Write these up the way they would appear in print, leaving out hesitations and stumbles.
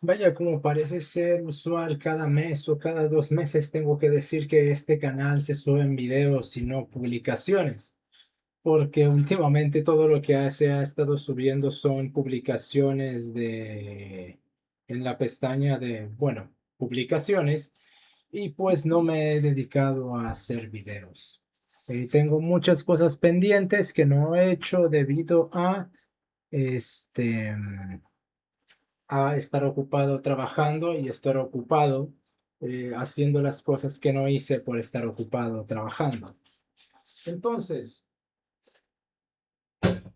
Vaya, como parece ser usual, cada mes o cada 2 meses tengo que decir que este canal se suben videos y no publicaciones, porque últimamente todo lo que se ha estado subiendo son publicaciones en la pestaña de, bueno, publicaciones, y pues no me he dedicado a hacer videos. Tengo muchas cosas pendientes que no he hecho debido este a estar ocupado trabajando y estar ocupado haciendo las cosas que no hice por estar ocupado trabajando. Entonces,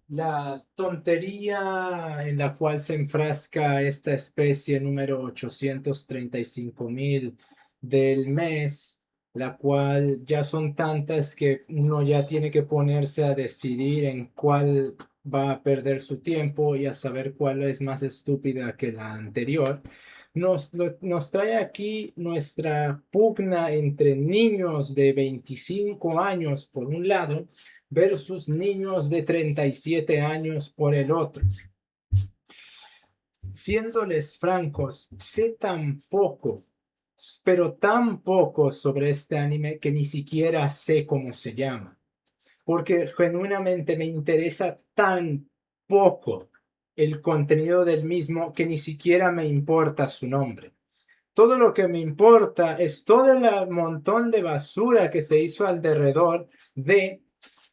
la tontería en la cual se enfrasca esta especie número 835.000 del mes, la cual ya son tantas que uno ya tiene que ponerse a decidir en cuál va a perder su tiempo y a saber cuál es más estúpida que la anterior. Nos trae aquí nuestra pugna entre niños de 25 años por un lado versus niños de 37 años por el otro. Siéndoles francos, sé tan poco, pero tan poco sobre este anime que ni siquiera sé cómo se llama, porque genuinamente me interesa tan poco el contenido del mismo que ni siquiera me importa su nombre. Todo lo que me importa es todo el montón de basura que se hizo alrededor de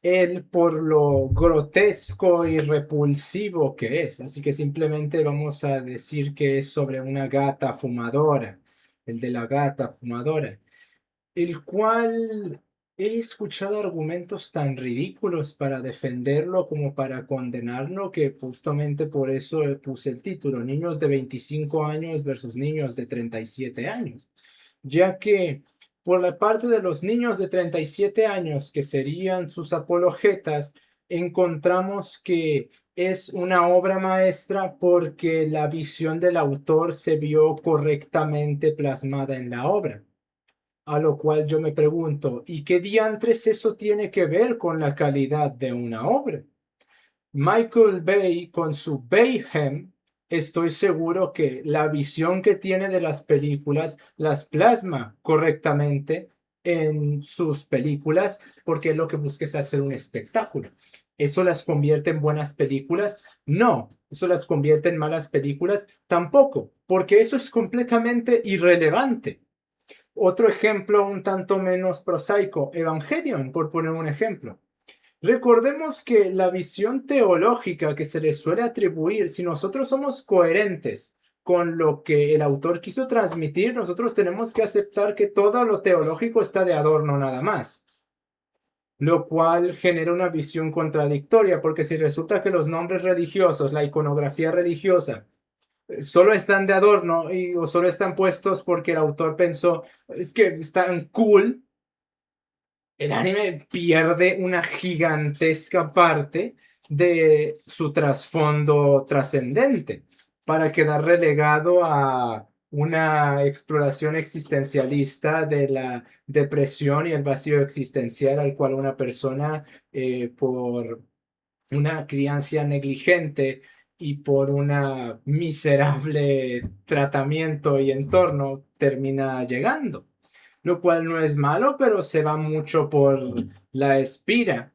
él por lo grotesco y repulsivo que es. Así que simplemente vamos a decir que es sobre una gata fumadora, el de la gata fumadora, el cual he escuchado argumentos tan ridículos para defenderlo como para condenarlo, que justamente por eso puse el título, niños de 25 años versus niños de 37 años, ya que por la parte de los niños de 37 años, que serían sus apologetas, encontramos que es una obra maestra porque la visión del autor se vio correctamente plasmada en la obra. A lo cual yo me pregunto, ¿y qué diantres eso tiene que ver con la calidad de una obra? Michael Bay con su Bayhem, estoy seguro que la visión que tiene de las películas las plasma correctamente en sus películas porque lo que busca es hacer un espectáculo. ¿Eso las convierte en buenas películas? No. ¿Eso las convierte en malas películas? Tampoco, porque eso es completamente irrelevante. Otro ejemplo un tanto menos prosaico, Evangelion, por poner un ejemplo. Recordemos que la visión teológica que se le suele atribuir, si nosotros somos coherentes con lo que el autor quiso transmitir, nosotros tenemos que aceptar que todo lo teológico está de adorno nada más, lo cual genera una visión contradictoria, porque si resulta que los nombres religiosos, la iconografía religiosa, solo están de adorno o solo están puestos porque el autor pensó, es que están cool, el anime pierde una gigantesca parte de su trasfondo trascendente para quedar relegado a una exploración existencialista de la depresión y el vacío existencial al cual una persona, por una crianza negligente y por una miserable tratamiento y entorno, termina llegando, lo cual no es malo, pero se va mucho por la espira,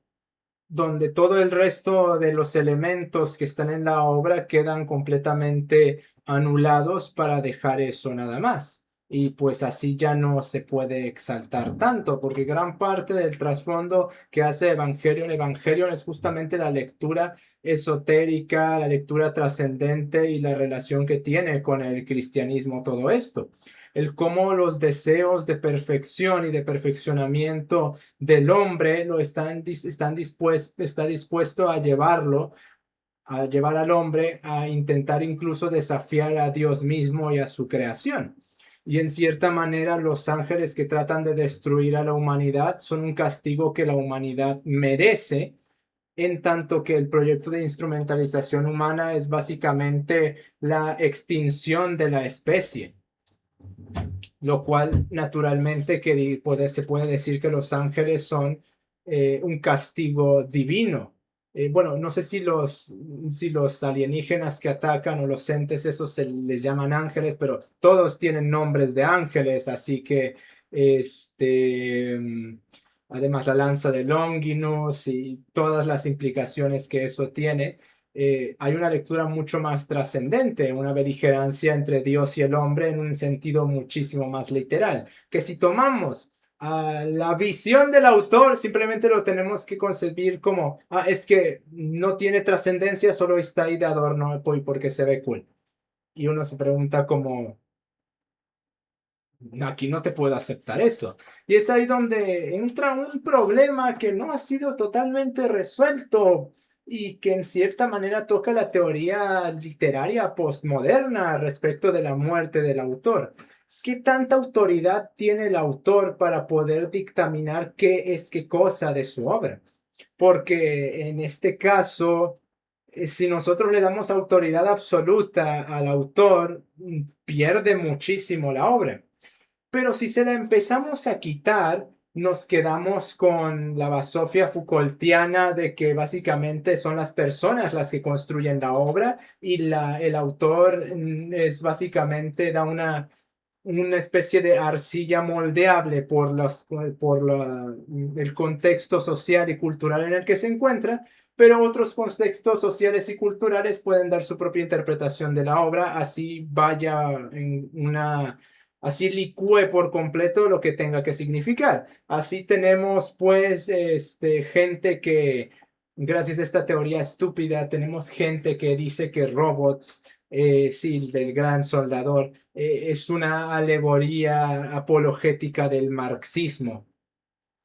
donde todo el resto de los elementos que están en la obra quedan completamente anulados para dejar eso nada más. Y pues así ya no se puede exaltar tanto, porque gran parte del trasfondo que hace Evangelion es justamente la lectura esotérica, la lectura trascendente y la relación que tiene con el cristianismo todo esto. El cómo los deseos de perfección y de perfeccionamiento del hombre está dispuesto a a llevar al hombre a intentar incluso desafiar a Dios mismo y a su creación. Y en cierta manera los ángeles que tratan de destruir a la humanidad son un castigo que la humanidad merece, en tanto que el proyecto de instrumentalización humana es básicamente la extinción de la especie, lo cual naturalmente se puede decir que los ángeles son un castigo divino, bueno, no sé si los alienígenas que atacan o los entes, esos se les llaman ángeles, pero todos tienen nombres de ángeles, así que este, además la lanza de Longinus y todas las implicaciones que eso tiene, hay una lectura mucho más trascendente, una beligerancia entre Dios y el hombre en un sentido muchísimo más literal, que si tomamos la visión del autor simplemente lo tenemos que concebir como, es que no tiene trascendencia, solo está ahí de adorno porque se ve cool. Y uno se pregunta como, aquí no te puedo aceptar eso. Y es ahí donde entra un problema que no ha sido totalmente resuelto y que en cierta manera toca la teoría literaria postmoderna respecto de la muerte del autor. ¿Qué tanta autoridad tiene el autor para poder dictaminar qué es qué cosa de su obra? Porque en este caso, si nosotros le damos autoridad absoluta al autor, pierde muchísimo la obra. Pero si se la empezamos a quitar, nos quedamos con la basofia Foucaultiana de que básicamente son las personas las que construyen la obra y el autor es básicamente da una especie de arcilla moldeable el contexto social y cultural en el que se encuentra, pero otros contextos sociales y culturales pueden dar su propia interpretación de la obra, así licúe por completo lo que tenga que significar. Así tenemos pues gente que, gracias a esta teoría estúpida, tenemos gente que dice que robots, sí, del gran soldador, es una alegoría apologética del marxismo,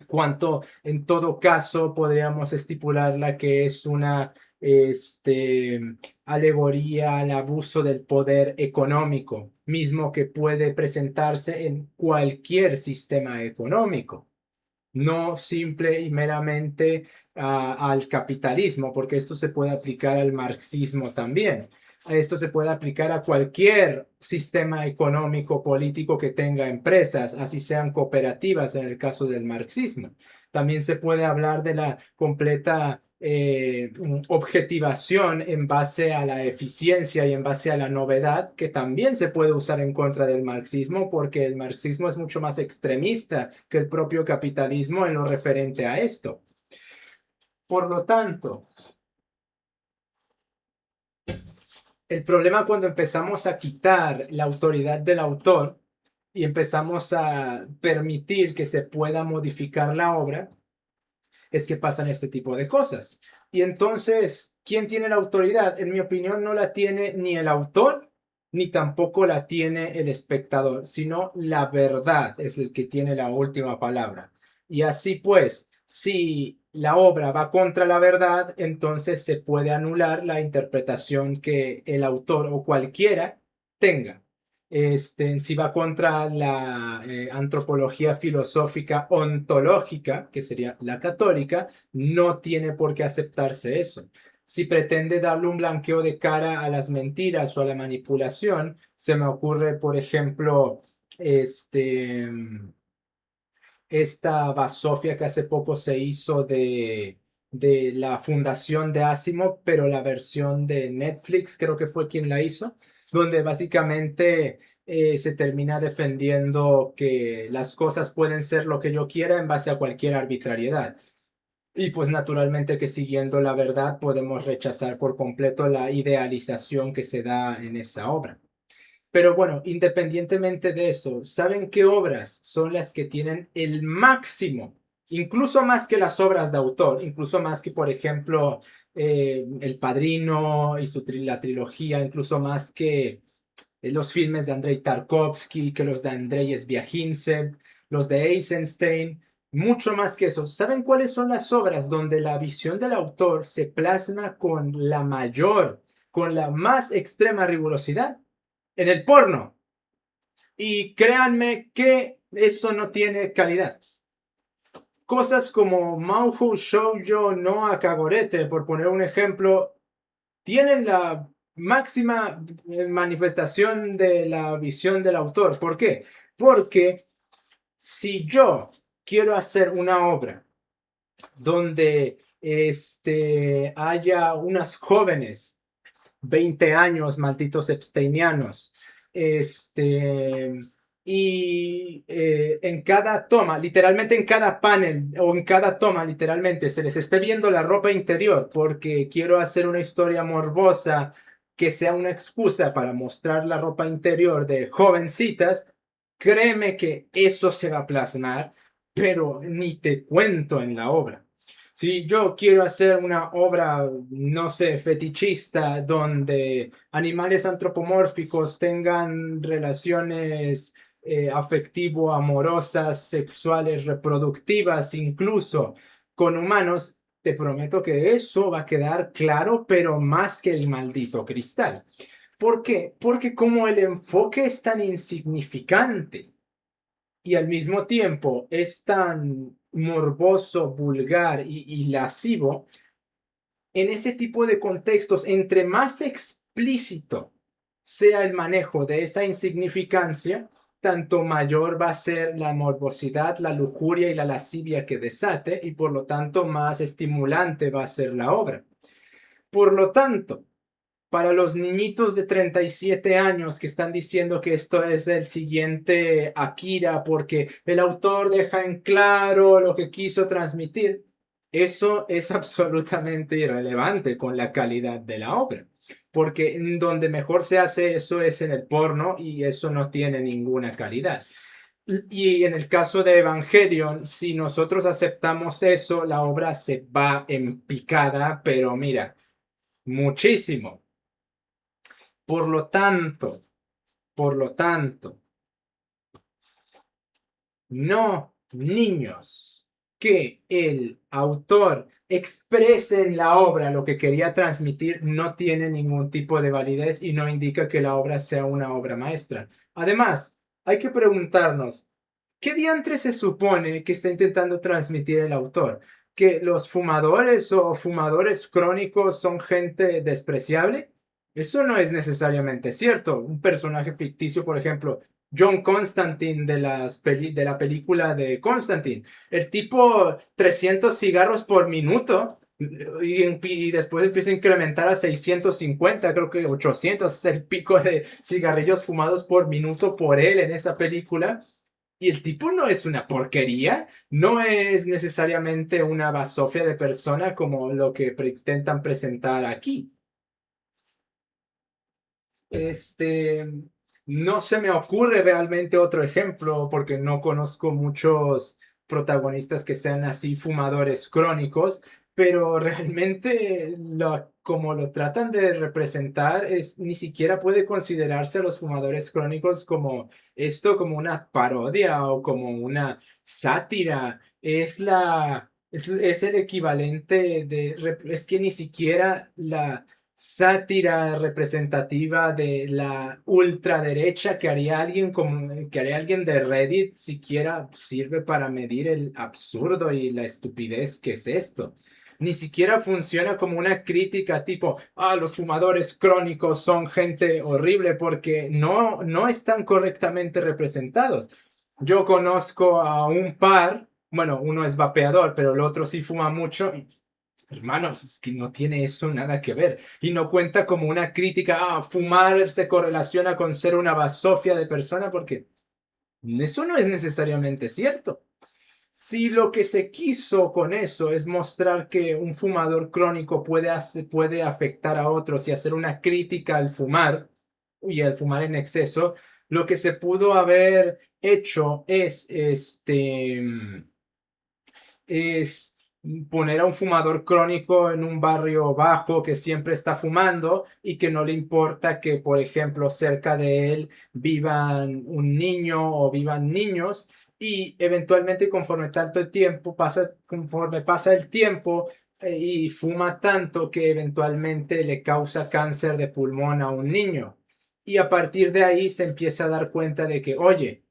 cuanto en todo caso podríamos estipularla que es una alegoría al abuso del poder económico, mismo que puede presentarse en cualquier sistema económico, no simple y meramente al capitalismo, porque esto se puede aplicar al marxismo también. Esto se puede aplicar a cualquier sistema económico político que tenga empresas, así sean cooperativas en el caso del marxismo. También se puede hablar de la completa objetivación en base a la eficiencia y en base a la novedad, que también se puede usar en contra del marxismo, porque el marxismo es mucho más extremista que el propio capitalismo en lo referente a esto. Por lo tanto, el problema cuando empezamos a quitar la autoridad del autor y empezamos a permitir que se pueda modificar la obra, es que pasan este tipo de cosas. Y entonces, ¿quién tiene la autoridad? En mi opinión, no la tiene ni el autor, ni tampoco la tiene el espectador, sino la verdad es el que tiene la última palabra. Y así pues, si la obra va contra la verdad, entonces se puede anular la interpretación que el autor o cualquiera tenga. Si va contra la antropología filosófica ontológica, que sería la católica, no tiene por qué aceptarse eso. Si pretende darle un blanqueo de cara a las mentiras o a la manipulación, se me ocurre, por ejemplo, esta basofia que hace poco se hizo de la fundación de Asimov, pero la versión de Netflix creo que fue quien la hizo, donde básicamente se termina defendiendo que las cosas pueden ser lo que yo quiera en base a cualquier arbitrariedad. Y pues naturalmente que siguiendo la verdad podemos rechazar por completo la idealización que se da en esa obra. Pero bueno, independientemente de eso, ¿saben qué obras son las que tienen el máximo? Incluso más que las obras de autor, incluso más que, por ejemplo, El Padrino y la trilogía, incluso más que los filmes de Andrei Tarkovsky, que los de Andrei Sviajintsev, los de Eisenstein, mucho más que eso. ¿Saben cuáles son las obras donde la visión del autor se plasma con la más extrema rigurosidad? En el porno. Y créanme que eso no tiene calidad. Cosas como Mouhou Shoujo no Akagorete, por poner un ejemplo, tienen la máxima manifestación de la visión del autor. ¿Por qué? Porque si yo quiero hacer una obra donde haya unas jóvenes, 20 años, malditos epsteinianos, y en cada toma, literalmente en cada panel o en cada toma, literalmente se les esté viendo la ropa interior porque quiero hacer una historia morbosa que sea una excusa para mostrar la ropa interior de jovencitas, créeme que eso se va a plasmar, pero ni te cuento en la obra. Si yo quiero hacer una obra, no sé, fetichista, donde animales antropomórficos tengan relaciones afectivo-amorosas, sexuales, reproductivas, incluso con humanos, te prometo que eso va a quedar claro, pero más que el maldito cristal. ¿Por qué? Porque como el enfoque es tan insignificante y al mismo tiempo es tan morboso, vulgar y lascivo, en ese tipo de contextos, entre más explícito sea el manejo de esa insignificancia, tanto mayor va a ser la morbosidad, la lujuria y la lascivia que desate, y por lo tanto más estimulante va a ser la obra. Por lo tanto, para los niñitos de 37 años que están diciendo que esto es el siguiente Akira porque el autor deja en claro lo que quiso transmitir, eso es absolutamente irrelevante con la calidad de la obra. Porque en donde mejor se hace eso es en el porno y eso no tiene ninguna calidad. Y en el caso de Evangelion, si nosotros aceptamos eso, la obra se va en picada, pero mira, muchísimo. Por lo tanto, por lo tanto, no, niños, que el autor exprese en la obra lo que quería transmitir no tiene ningún tipo de validez y no indica que la obra sea una obra maestra. Además, hay que preguntarnos, ¿qué diantre se supone que está intentando transmitir el autor? ¿Que los fumadores o fumadores crónicos son gente despreciable? Eso no es necesariamente cierto. Un personaje ficticio, por ejemplo, John Constantine de la película de Constantine. El tipo 300 cigarros por minuto y después empieza a incrementar a 650, creo que 800 es el pico de cigarrillos fumados por minuto por él en esa película. Y el tipo no es una porquería, no es necesariamente una basofia de persona como lo que intentan presentar aquí. Este, no se me ocurre realmente otro ejemplo porque no conozco muchos protagonistas que sean así fumadores crónicos, pero realmente como lo tratan de representar es ni siquiera puede considerarse a los fumadores crónicos como esto como una parodia o como una sátira. Es el equivalente es que ni siquiera la sátira representativa de la ultraderecha que haría alguien de Reddit siquiera sirve para medir el absurdo y la estupidez que es esto. Ni siquiera funciona como una crítica tipo, los fumadores crónicos son gente horrible porque no están correctamente representados. Yo conozco a un par, bueno, uno es vapeador, pero el otro sí fuma mucho. Hermanos, es que no tiene eso nada que ver. Y no cuenta como una crítica, fumar se correlaciona con ser una basofia de persona, porque eso no es necesariamente cierto. Si lo que se quiso con eso es mostrar que un fumador crónico puede afectar a otros y hacer una crítica al fumar y al fumar en exceso, lo que se pudo haber hecho es poner a un fumador crónico en un barrio bajo que siempre está fumando y que no le importa que, por ejemplo, cerca de él vivan un niño o vivan niños y eventualmente conforme pasa el tiempo y fuma tanto que eventualmente le causa cáncer de pulmón a un niño. Y a partir de ahí se empieza a dar cuenta de que, oye,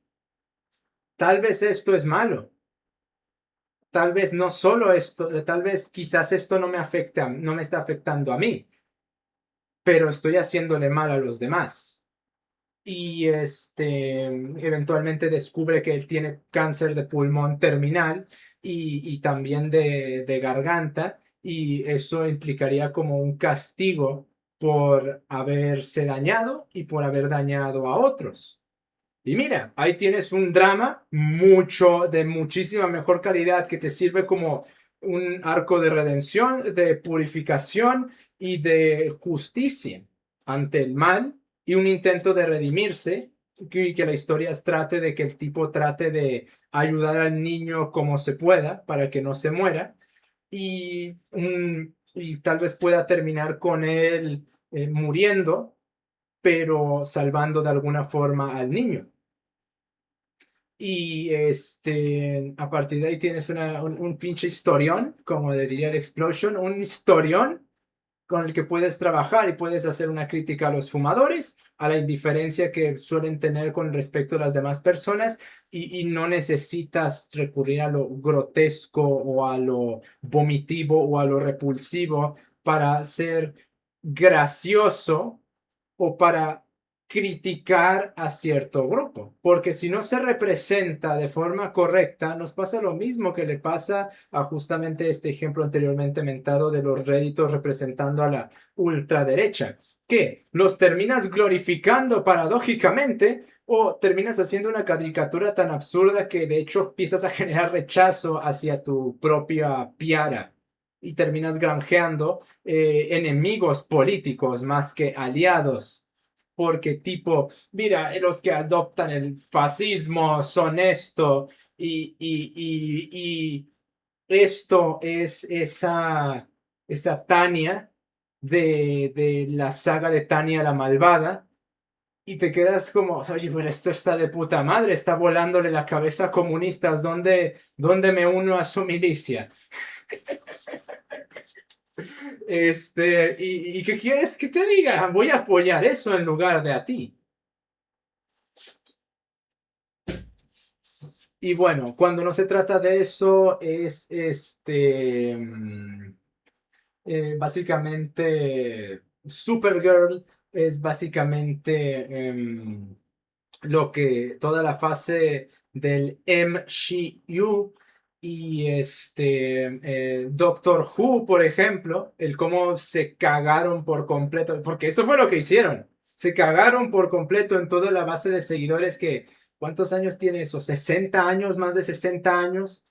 tal vez esto es malo. Tal vez no solo esto, tal vez quizás esto no me afecta, no me está afectando a mí, pero estoy haciéndole mal a los demás. Y eventualmente descubre que él tiene cáncer de pulmón terminal y también de garganta. y eso implicaría como un castigo por haberse dañado y por haber dañado a otros. Y mira, ahí tienes un drama de muchísima mejor calidad que te sirve como un arco de redención, de purificación y de justicia ante el mal y un intento de redimirse y que la historia trate de que el tipo trate de ayudar al niño como se pueda para que no se muera y tal vez pueda terminar con él muriendo, pero salvando de alguna forma al niño. Y a partir de ahí tienes un pinche historión, como le diría el Explosion, un historión con el que puedes trabajar y puedes hacer una crítica a los fumadores, a la indiferencia que suelen tener con respecto a las demás personas y no necesitas recurrir a lo grotesco o a lo vomitivo o a lo repulsivo para ser gracioso o para criticar a cierto grupo, porque si no se representa de forma correcta, nos pasa lo mismo que le pasa a justamente este ejemplo anteriormente mentado de los réditos representando a la ultraderecha, que los terminas glorificando paradójicamente o terminas haciendo una caricatura tan absurda que de hecho empiezas a generar rechazo hacia tu propia piara y terminas granjeando enemigos políticos más que aliados porque tipo, mira, los que adoptan el fascismo son esto y esto es esa Tania de la saga de Tania la Malvada y te quedas como, oye, pero esto está de puta madre, está volándole la cabeza a comunistas, ¿dónde me uno a su milicia? ¿Y qué quieres que te diga? Voy a apoyar eso en lugar de a ti. Y bueno, cuando no se trata de eso, es básicamente Supergirl, es básicamente lo que toda la fase del MCU y Doctor Who, por ejemplo, el cómo se cagaron por completo, porque eso fue lo que hicieron. Se cagaron por completo en toda la base de seguidores que, ¿cuántos años tiene eso? ¿60 años? ¿Más de 60 años?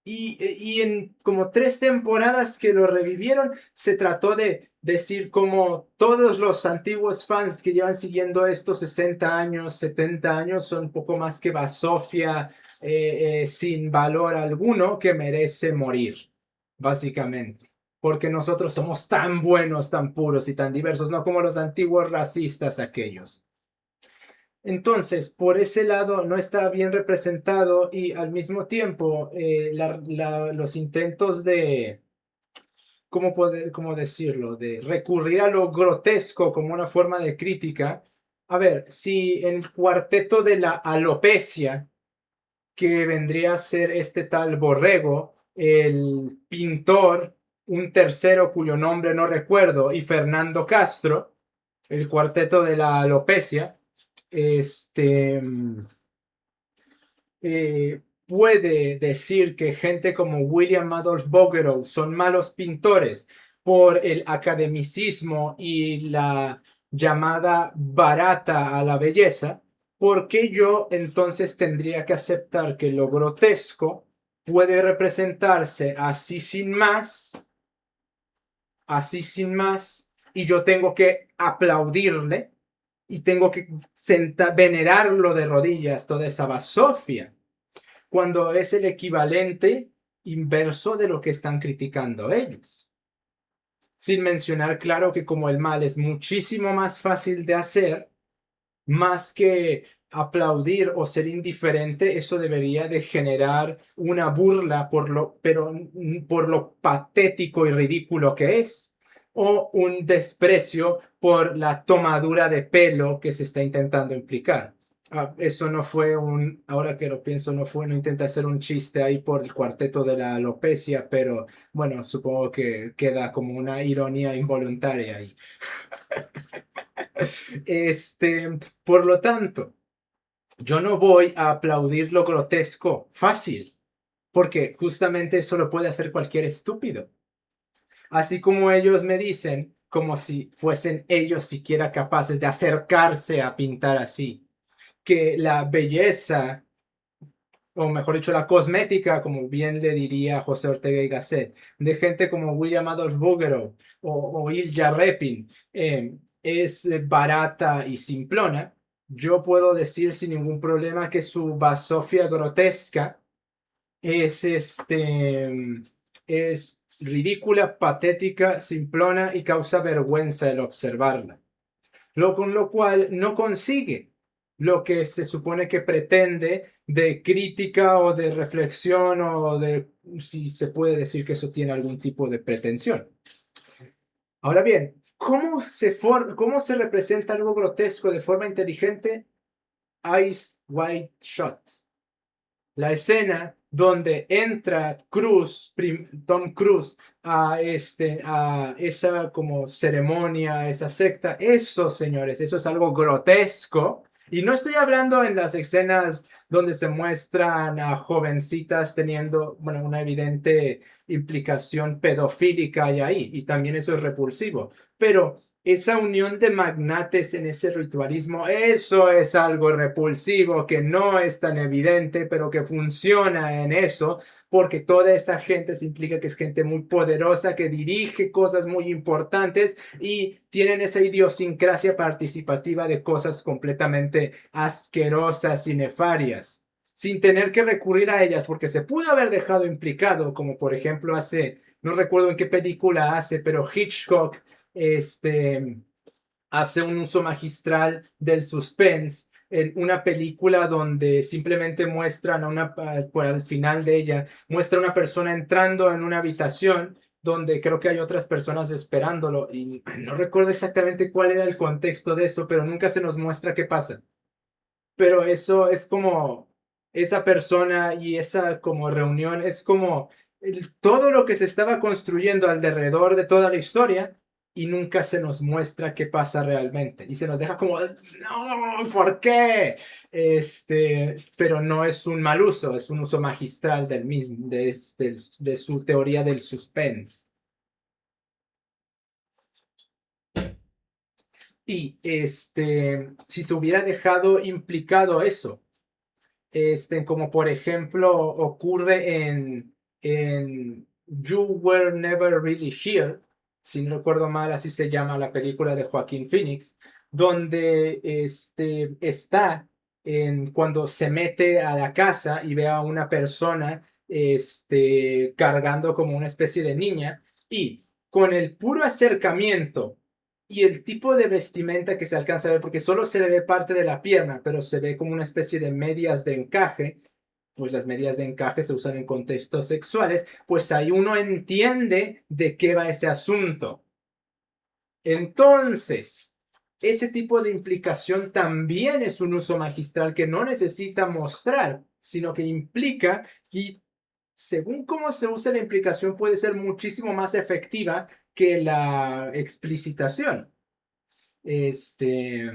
Y en como 3 temporadas que lo revivieron, se trató de decir como todos los antiguos fans que llevan siguiendo estos 60 años, 70 años, son un poco más que basofia sin valor alguno que merece morir, básicamente. Porque nosotros somos tan buenos, tan puros y tan diversos, no como los antiguos racistas aquellos. Entonces, por ese lado no está bien representado y al mismo tiempo los intentos de, ¿cómo decirlo? De recurrir a lo grotesco como una forma de crítica. A ver, si en el cuarteto de la alopecia, que vendría a ser este tal Borrego, el pintor, un tercero cuyo nombre no recuerdo, y Fernando Castro, el cuarteto de la alopecia, puede decir que gente como William Adolph Bouguereau son malos pintores por el academicismo y la llamada barata a la belleza, ¿por qué yo entonces tendría que aceptar que lo grotesco puede representarse así sin más, y yo tengo que aplaudirle y tengo que venerarlo de rodillas, toda esa basofia, cuando es el equivalente inverso de lo que están criticando ellos? Sin mencionar, claro, que como el mal es muchísimo más fácil de hacer, más que aplaudir o ser indiferente, eso debería de generar una burla por lo patético y ridículo que es, o un desprecio por la tomadura de pelo que se está intentando implicar. Eso no fue ahora que lo pienso, no intenta hacer un chiste ahí por el cuarteto de la alopecia, pero bueno, supongo que queda como una ironía involuntaria ahí. Por lo tanto, yo no voy a aplaudir lo grotesco fácil, porque justamente eso lo puede hacer cualquier estúpido. Así como ellos me dicen, como si fuesen ellos siquiera capaces de acercarse a pintar así, que la belleza, o mejor dicho, la cosmética, como bien le diría José Ortega y Gasset, de gente como William Adolph Bouguereau o Ilja Repin, es barata y simplona. Yo puedo decir sin ningún problema que su basofia grotesca es es ridícula, patética, simplona y causa vergüenza el observarla. Con lo cual no consigue lo que se supone que pretende de crítica o de reflexión o de si se puede decir que eso tiene algún tipo de pretensión. Ahora bien, cómo se representa algo grotesco de forma inteligente? Eyes Wide Shut. La escena donde entra Tom Cruise a esa como ceremonia, esa secta, eso, señores, eso es algo grotesco. Y no estoy hablando en las escenas donde se muestran a jovencitas teniendo, bueno, una evidente implicación pedofílica ahí, y también eso es repulsivo. Pero esa unión de magnates en ese ritualismo, eso es algo repulsivo que no es tan evidente, pero que funciona en eso, porque toda esa gente se implica que es gente muy poderosa, que dirige cosas muy importantes y tienen esa idiosincrasia participativa de cosas completamente asquerosas y nefarias, sin tener que recurrir a ellas, porque se pudo haber dejado implicado, como por ejemplo no recuerdo en qué película hace, pero Hitchcock hace un uso magistral del suspense en una película donde simplemente muestran por al final de ella, muestra a una persona entrando en una habitación donde creo que hay otras personas esperándolo y no recuerdo exactamente cuál era el contexto de eso, pero nunca se nos muestra qué pasa. Pero eso es como esa persona y esa como reunión es como todo lo que se estaba construyendo alrededor de toda la historia y nunca se nos muestra qué pasa realmente y se nos deja como no, ¿por qué? Pero no es un mal uso, es un uso magistral del mismo, de su teoría del suspense. Y si se hubiera dejado implicado eso, como por ejemplo ocurre en You Were Never Really Here, si no recuerdo mal, así se llama la película de Joaquín Phoenix, donde está cuando se mete a la casa y ve a una persona cargando como una especie de niña y con el puro acercamiento y el tipo de vestimenta que se alcanza a ver, porque solo se le ve parte de la pierna, pero se ve como una especie de medias de encaje, pues las medias de encaje se usan en contextos sexuales, pues ahí uno entiende de qué va ese asunto. Entonces, ese tipo de implicación también es un uso magistral que no necesita mostrar, sino que implica y según cómo se usa la implicación puede ser muchísimo más efectiva que la explicitación. Este,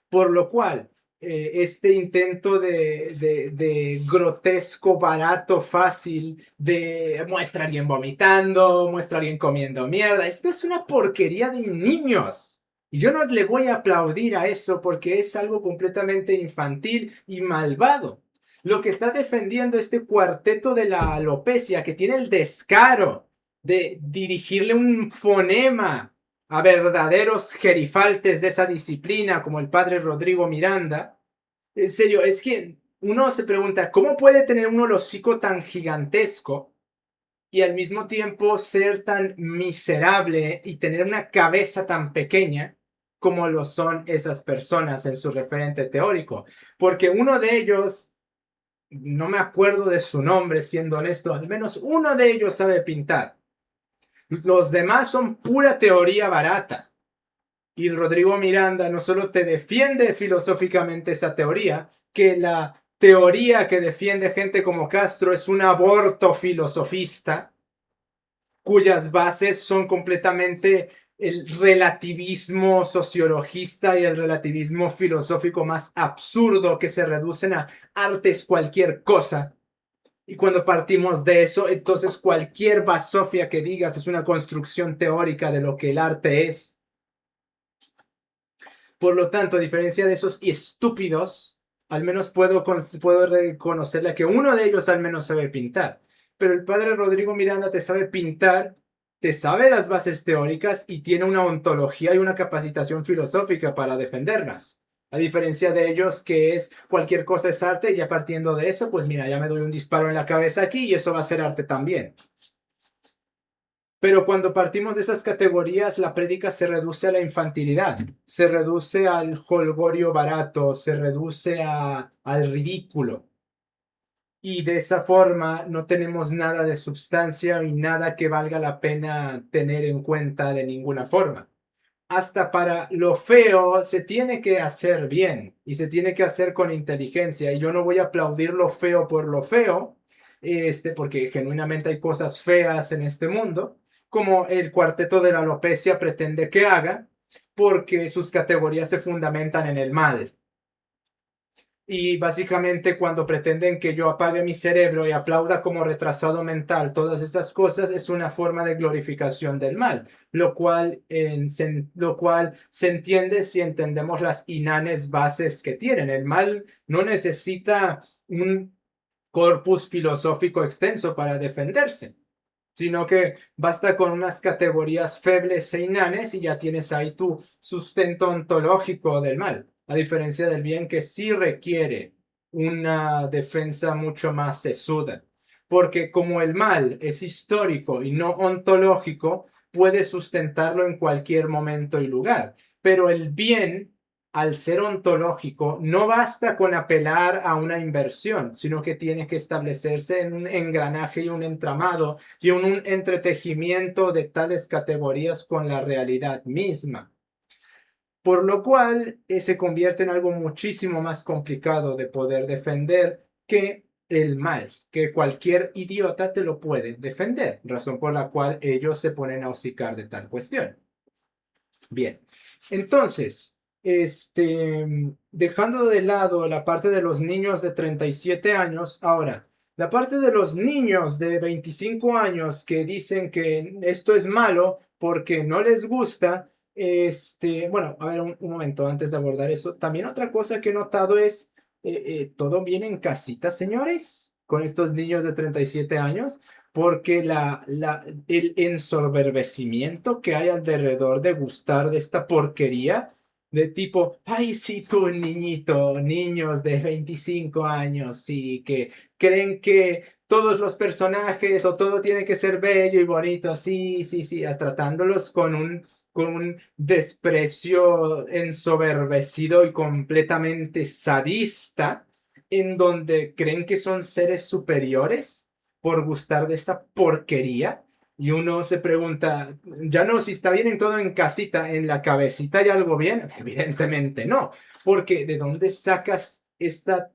por lo cual, este intento de grotesco, barato, fácil, de muestra a alguien vomitando, muestra a alguien comiendo mierda, esto es una porquería de niños. Y yo no le voy a aplaudir a eso porque es algo completamente infantil y malvado. Lo que está defendiendo este cuarteto de la alopecia que tiene el descaro de dirigirle un fonema a verdaderos gerifaltes de esa disciplina como el padre Rodrigo Miranda. En serio, es que uno se pregunta, ¿cómo puede tener un hocico tan gigantesco y al mismo tiempo ser tan miserable y tener una cabeza tan pequeña como lo son esas personas en su referente teórico? Porque uno de ellos, no me acuerdo de su nombre, siendo honesto, al menos uno de ellos sabe pintar. Los demás son pura teoría barata. Y Rodrigo Miranda no solo te defiende filosóficamente esa teoría, que la teoría que defiende gente como Castro es un aborto filosofista, cuyas bases son completamente el relativismo sociologista y el relativismo filosófico más absurdo que se reducen a artes cualquier cosa. Y cuando partimos de eso, entonces cualquier basofia que digas es una construcción teórica de lo que el arte es. Por lo tanto, a diferencia de esos estúpidos, al menos puedo reconocerle que uno de ellos al menos sabe pintar. Pero el padre Rodrigo Miranda te sabe pintar, te sabe las bases teóricas y tiene una ontología y una capacitación filosófica para defenderlas. A diferencia de ellos, que es cualquier cosa es arte, y ya partiendo de eso, pues mira, ya me doy un disparo en la cabeza aquí y eso va a ser arte también. Pero cuando partimos de esas categorías, la prédica se reduce a la infantilidad, se reduce al jolgorio barato, se reduce al ridículo. Y de esa forma no tenemos nada de sustancia y nada que valga la pena tener en cuenta de ninguna forma. Hasta para lo feo se tiene que hacer bien y se tiene que hacer con inteligencia. Y yo no voy a aplaudir lo feo por lo feo, porque genuinamente hay cosas feas en este mundo, como el cuarteto de la alopecia pretende que haga, porque sus categorías se fundamentan en el mal. Y básicamente cuando pretenden que yo apague mi cerebro y aplauda como retrasado mental todas esas cosas, es una forma de glorificación del mal, lo cual se entiende si entendemos las inanes bases que tienen. El mal no necesita un corpus filosófico extenso para defenderse, sino que basta con unas categorías febles e inanes y ya tienes ahí tu sustento ontológico del mal, a diferencia del bien que sí requiere una defensa mucho más sesuda, porque como el mal es histórico y no ontológico, puede sustentarlo en cualquier momento y lugar, pero el bien, al ser ontológico, no basta con apelar a una inversión, sino que tiene que establecerse en un engranaje y un entramado y un entretejimiento de tales categorías con la realidad misma. Por lo cual se convierte en algo muchísimo más complicado de poder defender que el mal, que cualquier idiota te lo puede defender, razón por la cual ellos se ponen a hocicar de tal cuestión. Bien, entonces, dejando de lado la parte de los niños de 37 años, ahora, la parte de los niños de 25 años que dicen que esto es malo porque no les gusta, bueno, a ver, un momento antes de abordar eso, también otra cosa que he notado es, ¿todo bien en casita, señores? Con estos niños de 37 años, porque el ensoberbecimiento que hay alrededor de gustar de esta porquería, de tipo, ay, sí, tú, niñito, niños de 25 años, sí, que creen que todos los personajes o todo tiene que ser bello y bonito, sí, sí, sí, tratándolos con un desprecio ensoberbecido y completamente sadista, en donde creen que son seres superiores por gustar de esa porquería. Y uno se pregunta, ya no, si está bien en todo en casita, en la cabecita hay algo bien. Evidentemente no, porque ¿de dónde sacas esta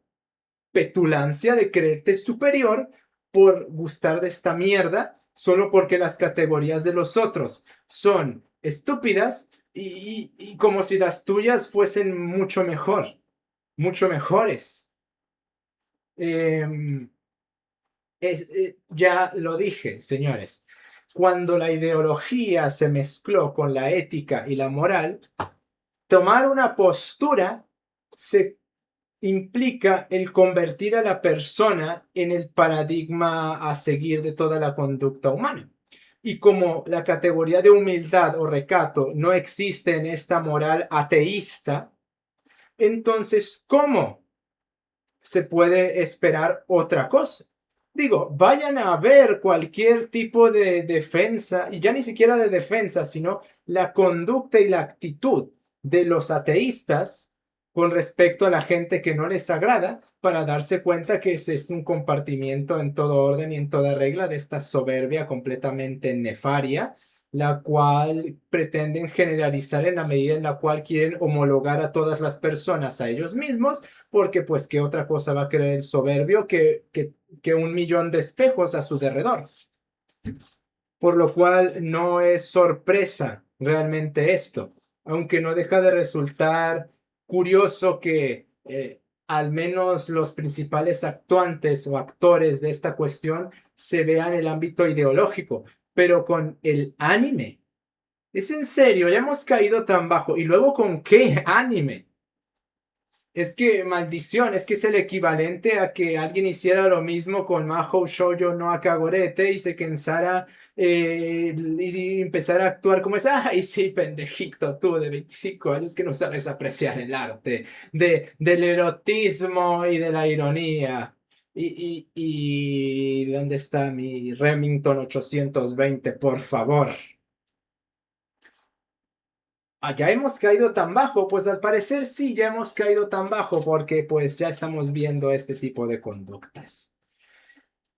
petulancia de creerte superior por gustar de esta mierda solo porque las categorías de los otros son estúpidas y como si las tuyas fuesen mucho mejores? Eh, ya lo dije, señores, cuando la ideología se mezcló con la ética y la moral, tomar una postura se implica el convertir a la persona en el paradigma a seguir de toda la conducta humana. Y como la categoría de humildad o recato no existe en esta moral ateísta, entonces, ¿cómo se puede esperar otra cosa? Digo, vayan a ver cualquier tipo de defensa, y ya ni siquiera de defensa, sino la conducta y la actitud de los ateístas con respecto a la gente que no les agrada, para darse cuenta que ese es un compartimiento en todo orden y en toda regla de esta soberbia completamente nefaria, la cual pretenden generalizar en la medida en la cual quieren homologar a todas las personas a ellos mismos, porque pues qué otra cosa va a querer el soberbio que un millón de espejos a su derredor. Por lo cual no es sorpresa realmente esto, aunque no deja de resultar curioso que al menos los principales actuantes o actores de esta cuestión se vean el ámbito ideológico, pero con el anime. Es en serio, ya hemos caído tan bajo. ¿Y luego con qué anime? Es que, maldición, es que es el equivalente a que alguien hiciera lo mismo con Mahou Shoujo no Akagorete y se cansara y empezara a actuar como es, ay, sí, pendejito, tú de 25 años que no sabes apreciar el arte del erotismo y de la ironía. ¿Dónde está mi Remington 820, por favor? Ya hemos caído tan bajo, pues al parecer sí, ya hemos caído tan bajo porque pues ya estamos viendo este tipo de conductas.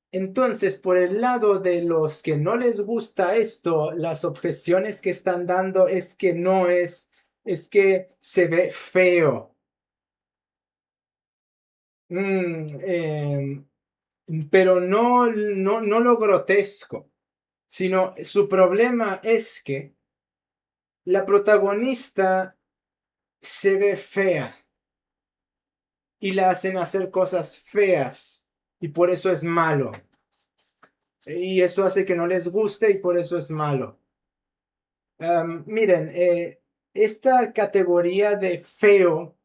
Entonces, por el lado de los que no les gusta esto, las objeciones que están dando es que no es que se ve feo. Em, pero no lo grotesco, sino su problema es que la protagonista se ve fea y la hacen hacer cosas feas y por eso es malo. Y eso hace que no les guste y por eso es malo. Miren, esta categoría de feo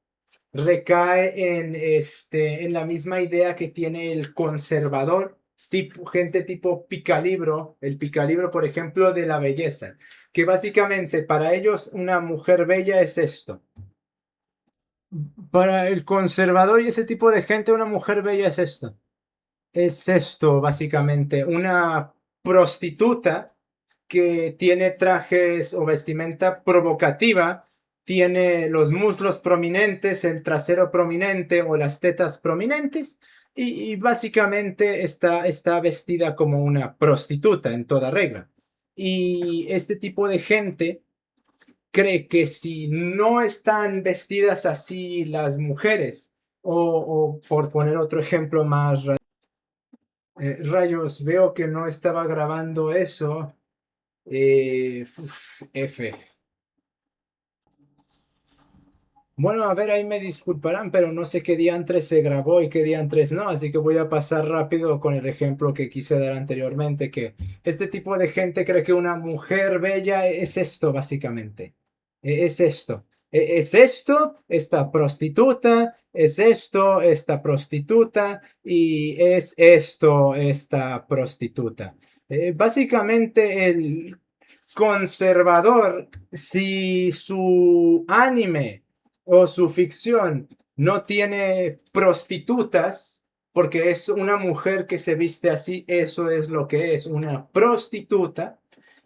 recae en la misma idea que tiene el conservador, gente tipo picalibro, el picalibro, por ejemplo, de la belleza, que básicamente para ellos una mujer bella es esto. Para el conservador y ese tipo de gente, una mujer bella es esto. Es esto, básicamente, una prostituta que tiene trajes o vestimenta provocativa, tiene los muslos prominentes, el trasero prominente o las tetas prominentes y básicamente está vestida como una prostituta en toda regla. Y este tipo de gente cree que si no están vestidas así las mujeres, o por poner otro ejemplo más rayos, veo que no estaba grabando eso. F. Bueno, a ver, ahí me disculparán, pero no sé qué diantres se grabó y qué diantres no, así que voy a pasar rápido con el ejemplo que quise dar anteriormente, que este tipo de gente cree que una mujer bella es esto, básicamente. Es esto. Es esto, esta prostituta, es esto, esta prostituta, y es esto, esta prostituta. Básicamente el conservador, si su anime o su ficción no tiene prostitutas, porque es una mujer que se viste así, eso es lo que es, una prostituta,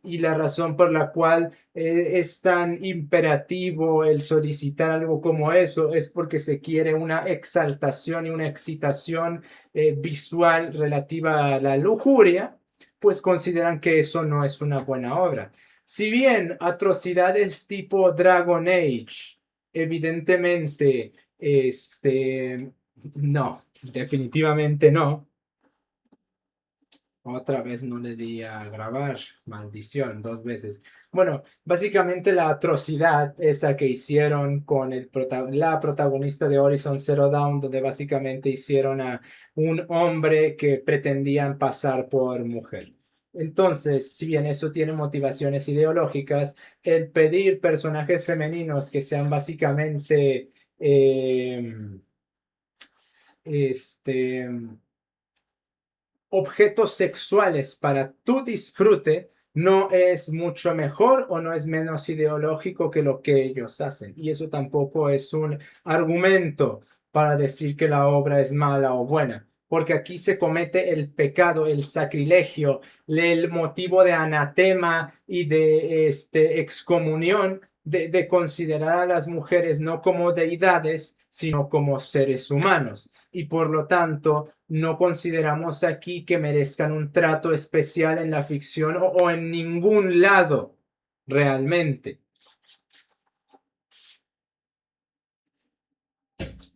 y la razón por la cual es tan imperativo el solicitar algo como eso es porque se quiere una exaltación y una excitación visual relativa a la lujuria, pues consideran que eso no es una buena obra. Si bien atrocidades tipo Dragon Age, evidentemente, no, definitivamente no. Otra vez no le di a grabar, maldición, dos veces. Bueno, básicamente la atrocidad esa que hicieron con la protagonista de Horizon Zero Dawn, donde básicamente hicieron a un hombre que pretendían pasar por mujer. Entonces, si bien eso tiene motivaciones ideológicas, el pedir personajes femeninos que sean básicamente, este objetos sexuales para tu disfrute no es mucho mejor o no es menos ideológico que lo que ellos hacen. Y eso tampoco es un argumento para decir que la obra es mala o buena, porque aquí se comete el pecado, el sacrilegio, el motivo de anatema y de excomunión de considerar a las mujeres no como deidades, sino como seres humanos. Y por lo tanto, no consideramos aquí que merezcan un trato especial en la ficción o en ningún lado realmente.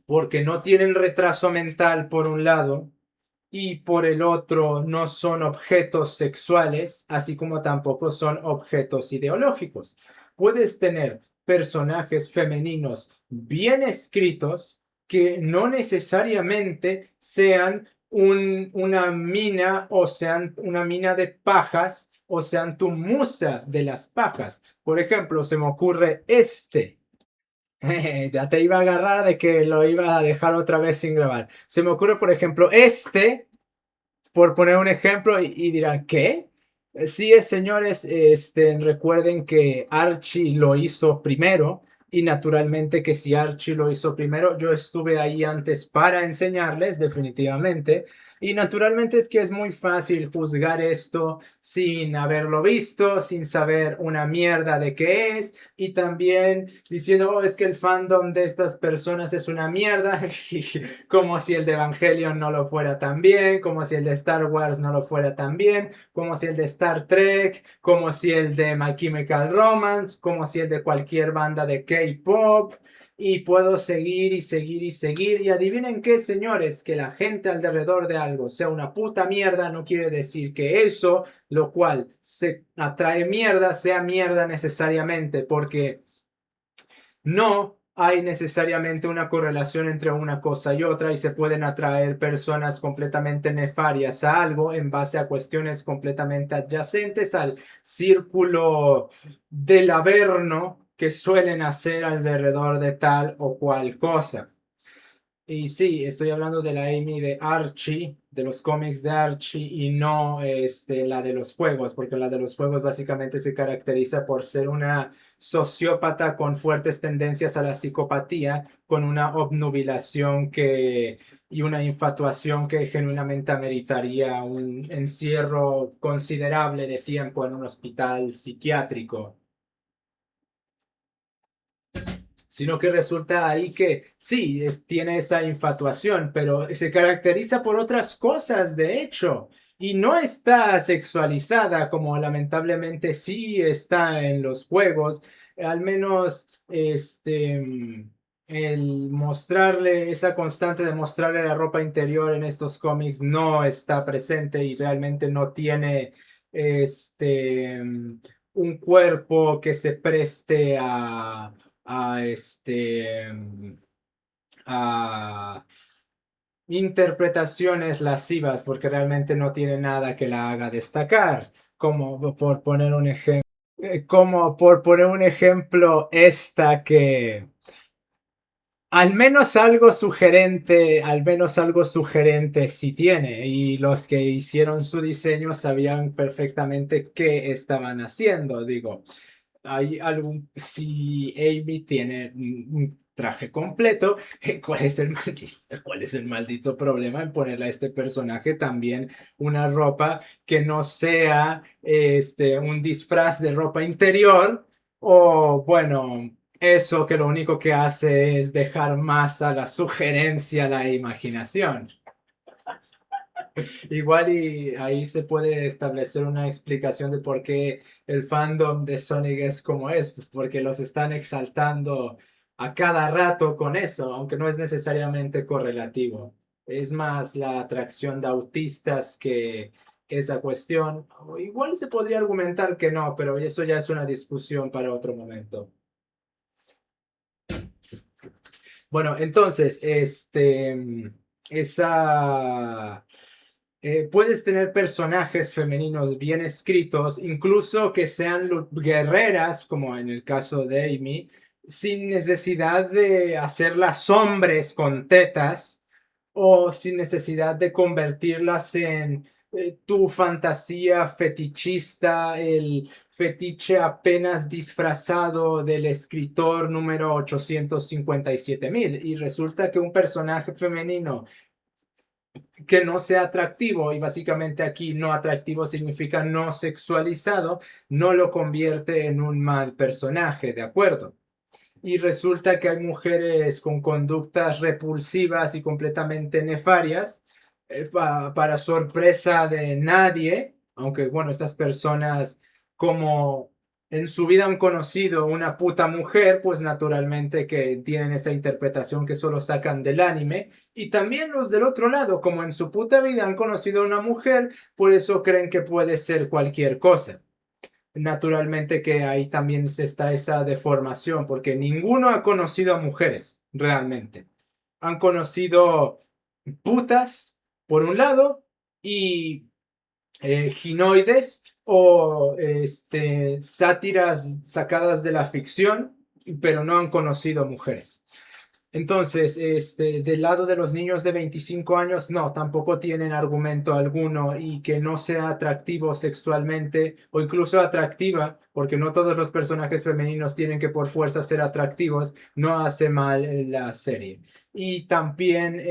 Porque no tienen retraso mental por un lado y por el otro no son objetos sexuales, así como tampoco son objetos ideológicos. Puedes tener personajes femeninos bien escritos que no necesariamente sean una mina o sean una mina de pajas o sean tu musa de las pajas. Por ejemplo, se me ocurre este. Ya te iba a agarrar de que lo iba a dejar otra vez sin grabar. Se me ocurre, por ejemplo, este, por poner un ejemplo, y dirán, ¿qué? Sí, señores, recuerden que Archie lo hizo primero y naturalmente que si Archie lo hizo primero, yo estuve ahí antes para enseñarles definitivamente y naturalmente es que es muy fácil juzgar esto sin haberlo visto, sin saber una mierda de qué es y también diciendo, oh, es que el fandom de estas personas es una mierda, como si el de Evangelion no lo fuera también, como si el de Star Wars no lo fuera también, como si el de Star Trek, como si el de My Chemical Romance, como si el de cualquier banda de K-pop. Y puedo seguir y seguir y seguir. Y adivinen qué, señores, que la gente alrededor de algo sea una puta mierda no quiere decir que eso, lo cual se atrae mierda, sea mierda necesariamente, porque no hay necesariamente una correlación entre una cosa y otra y se pueden atraer personas completamente nefarias a algo en base a cuestiones completamente adyacentes al círculo del averno que suelen hacer alrededor de tal o cual cosa. Y sí, estoy hablando de la Amy de Archie, de los cómics de Archie y no la de los juegos, porque la de los juegos básicamente se caracteriza por ser una sociópata con fuertes tendencias a la psicopatía, con una obnubilación y una infatuación que genuinamente ameritaría un encierro considerable de tiempo en un hospital psiquiátrico. Sino que resulta ahí que sí, tiene esa infatuación, pero se caracteriza por otras cosas, de hecho, y no está sexualizada como lamentablemente sí está en los juegos, al menos el mostrarle esa constante de mostrarle la ropa interior en estos cómics no está presente y realmente no tiene un cuerpo que se preste a a interpretaciones lascivas porque realmente no tiene nada que la haga destacar, como por poner un ejemplo, esta que al menos algo sugerente sí tiene, y los que hicieron su diseño sabían perfectamente qué estaban haciendo, digo. Hay algún, si Amy tiene un traje completo, cuál es el maldito problema en ponerle a este personaje también una ropa que no sea un disfraz de ropa interior o bueno, eso que lo único que hace es dejar más a la sugerencia, a la imaginación. Igual y ahí se puede establecer una explicación de por qué el fandom de Sonic es como es, pues porque los están exaltando a cada rato con eso, aunque no es necesariamente correlativo. Es más la atracción de autistas que esa cuestión. O igual se podría argumentar que no, pero eso ya es una discusión para otro momento. Bueno, entonces, esa puedes tener personajes femeninos bien escritos, incluso que sean guerreras, como en el caso de Amy, sin necesidad de hacerlas hombres con tetas o sin necesidad de convertirlas en tu fantasía fetichista, el fetiche apenas disfrazado del escritor número 857.000. Y resulta que un personaje femenino que no sea atractivo, y básicamente aquí no atractivo significa no sexualizado, no lo convierte en un mal personaje, ¿de acuerdo? Y resulta que hay mujeres con conductas repulsivas y completamente nefarias, para sorpresa de nadie, aunque bueno, estas personas como en su vida han conocido una puta mujer, pues naturalmente que tienen esa interpretación que solo sacan del anime. Y también los del otro lado, como en su puta vida han conocido a una mujer, por eso creen que puede ser cualquier cosa. Naturalmente que ahí también está esa deformación, porque ninguno ha conocido a mujeres, realmente. Han conocido putas, por un lado, y ginoides o sátiras sacadas de la ficción, pero no han conocido mujeres. Entonces, del lado de los niños de 25 años, no, tampoco tienen argumento alguno y que no sea atractivo sexualmente o incluso atractiva, porque no todos los personajes femeninos tienen que por fuerza ser atractivos, no hace mal la serie. Y también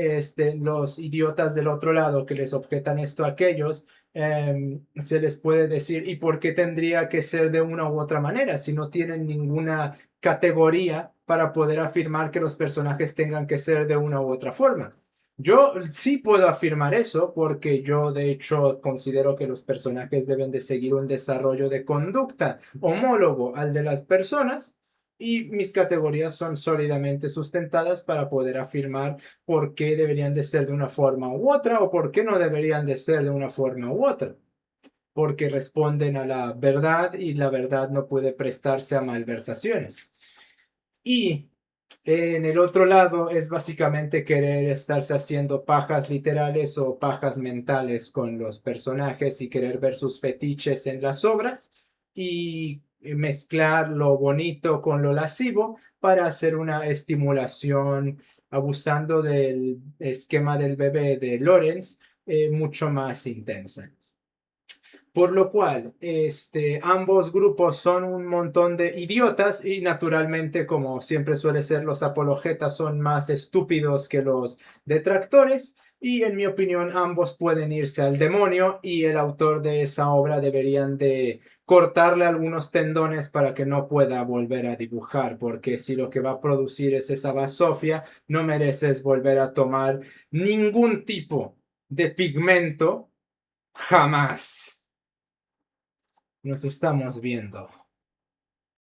los idiotas del otro lado que les objetan esto a aquellos, se les puede decir, ¿y por qué tendría que ser de una u otra manera si no tienen ninguna categoría para poder afirmar que los personajes tengan que ser de una u otra forma? Yo sí puedo afirmar eso porque yo de hecho considero que los personajes deben de seguir un desarrollo de conducta homólogo al de las personas y mis categorías son sólidamente sustentadas para poder afirmar por qué deberían de ser de una forma u otra o por qué no deberían de ser de una forma u otra, porque responden a la verdad y la verdad no puede prestarse a malversaciones. Y en el otro lado es básicamente querer estarse haciendo pajas literales o pajas mentales con los personajes y querer ver sus fetiches en las obras y mezclar lo bonito con lo lascivo para hacer una estimulación abusando del esquema del bebé de Lawrence, mucho más intensa. Por lo cual, ambos grupos son un montón de idiotas y naturalmente, como siempre suele ser, los apologetas son más estúpidos que los detractores y en mi opinión ambos pueden irse al demonio y el autor de esa obra deberían de cortarle algunos tendones para que no pueda volver a dibujar, porque si lo que va a producir es esa basofia, no mereces volver a tomar ningún tipo de pigmento jamás. Nos estamos viendo.